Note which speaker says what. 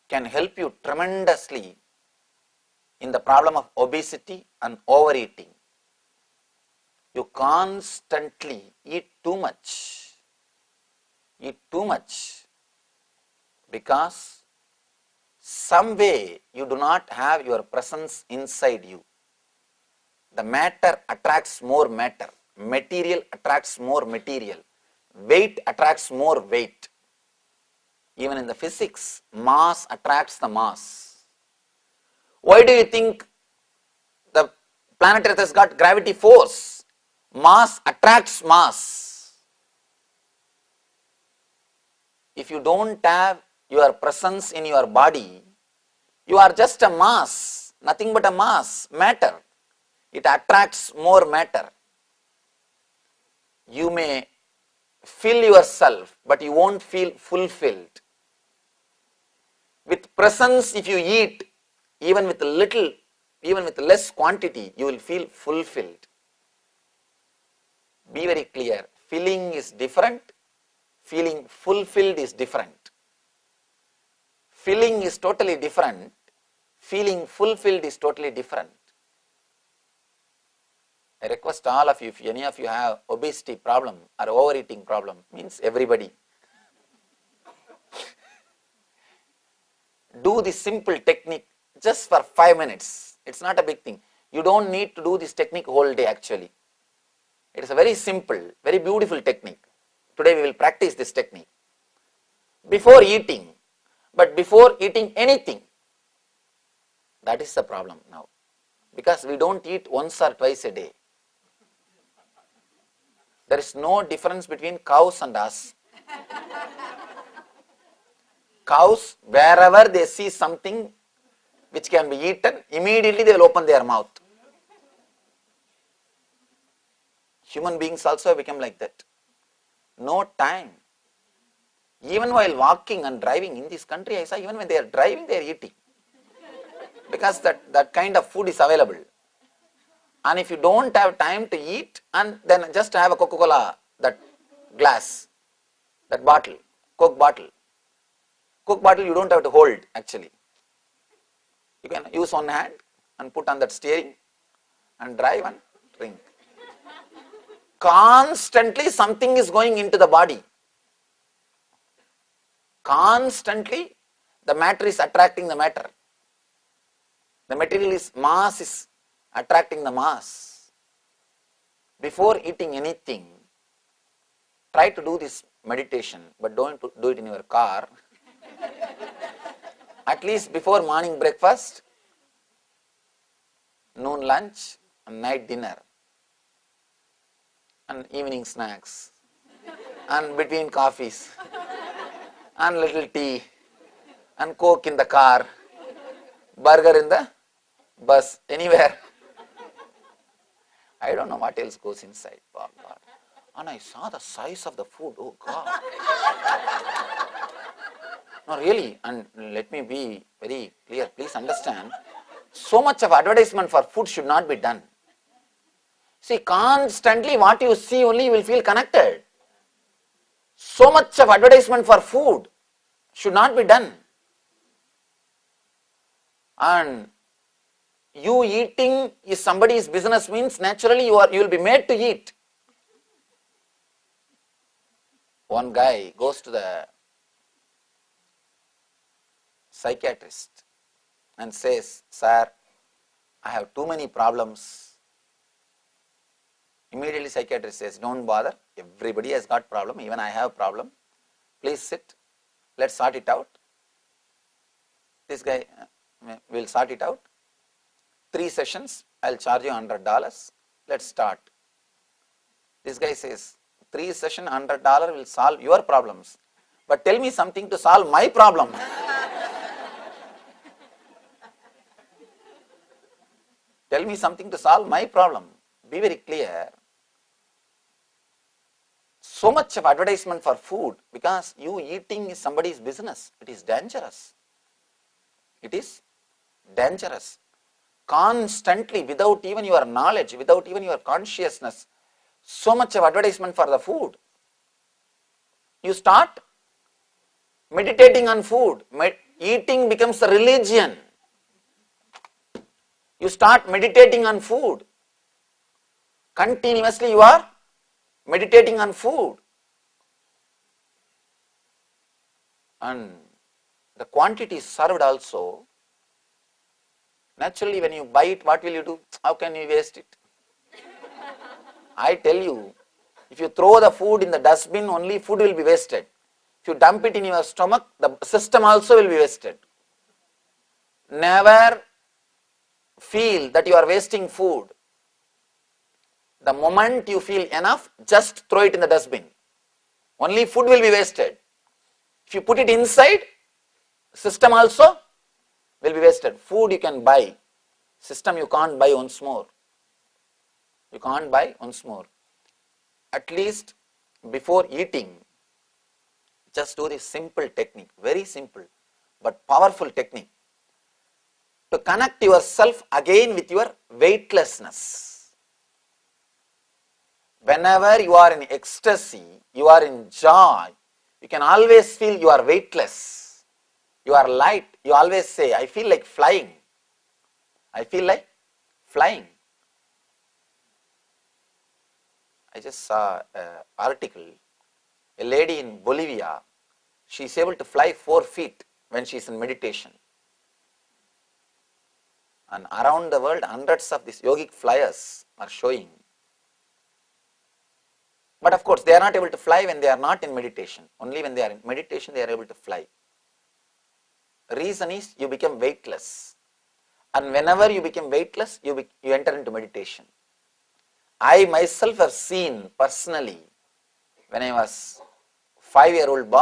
Speaker 1: can help you tremendously in the problem of obesity and overeating. You constantly eat too much because some way you do not have your presence inside you. The matter attracts more matter, material attracts more material, weight attracts more weight. Even in the physics, mass attracts the mass. Why do you think the planet Earth has got gravity force? Mass attracts mass. If you don't have your presence in your body, you are just a mass, nothing but a mass, matter. It attracts more matter. You may fill yourself, but you won't feel fulfilled. With presence, if you eat, even with little, even with less quantity, you will feel fulfilled. Be very clear, filling is different, feeling fulfilled is different. Filling is totally different, feeling fulfilled is totally different. I request all of you, if any of you have obesity problem or overeating problem, means everybody, do this simple technique just for 5 minutes. It's not a big thing. You don't need to do this technique whole day actually. It is a very simple, very beautiful technique. Today we will practice this technique. Before eating, but before eating anything, that is the problem now. Because we don't eat once or twice a day. There is no difference between cows and us. Cows, wherever they see something which can be eaten, immediately they will open their mouth. Human beings also become like that. No time. Even while walking and driving in this country, I saw even when they are driving, they are eating. Because that kind of food is available. And if you don't have time to eat, and then just have a Coca-Cola, that glass, that bottle, Coke bottle. Coke bottle you don't have to hold actually. You can use one hand and put on that steering and drive and drink. Constantly something is going into the body. Constantly the matter is attracting the matter. The material is, mass is attracting the mass. Before eating anything, try to do this meditation, but don't do it in your car. At least before morning breakfast, noon lunch, and night dinner, and evening snacks, and between coffees, and little tea, and Coke in the car, burger in the bus, anywhere. I don't know what else goes inside. Oh God. And I saw the size of the food. Oh God. No, really, and let me be very clear. Please understand, so much of advertisement for food should not be done. See, constantly what you see only you will feel connected. So much of advertisement for food should not be done. And you eating is somebody's business means naturally you will be made to eat. One guy goes to the psychiatrist and says, "Sir, I have too many problems." Immediately psychiatrist says, "Don't bother, everybody has got problem, even I have problem. Please sit, let's sort it out." This guy will sort it out. 3 sessions, I'll charge you $100. Let's start. This guy says, 3 sessions, $100 will solve your problems. But tell me something to solve my problem. Tell me something to solve my problem. Be very clear. So much of advertisement for food, because you eating is somebody's business. It is dangerous. It is dangerous. Constantly, without even your knowledge, without even your consciousness, so much of advertisement for the food. You start meditating on food. Eating becomes a religion. You start meditating on food. Continuously you are meditating on food. And the quantity served also, naturally when you buy it, what will you do? How can you waste it? I tell you, if you throw the food in the dustbin, only food will be wasted. If you dump it in your stomach, the system also will be wasted. Never feel that you are wasting food. The moment you feel enough, just throw it in the dustbin. Only food will be wasted. If you put it inside, system also will be wasted. Food you can buy, system you can't buy once more. You can't buy once more. At least before eating, just do this simple technique, very simple but powerful technique, to connect yourself again with your weightlessness. Whenever you are in ecstasy, you are in joy, you can always feel you are weightless, you are light. You always say, I feel like flying. I feel like flying. I just saw an article, a lady in Bolivia, she is able to fly 4 feet when she is in meditation. And around the world, hundreds of these yogic flyers are showing. But of course, they are not able to fly when they are not in meditation. Only when they are in meditation, they are able to fly. The reason is you become weightless. And whenever you become weightless, you enter into meditation. I myself have seen personally, when I was 5-year-old boy,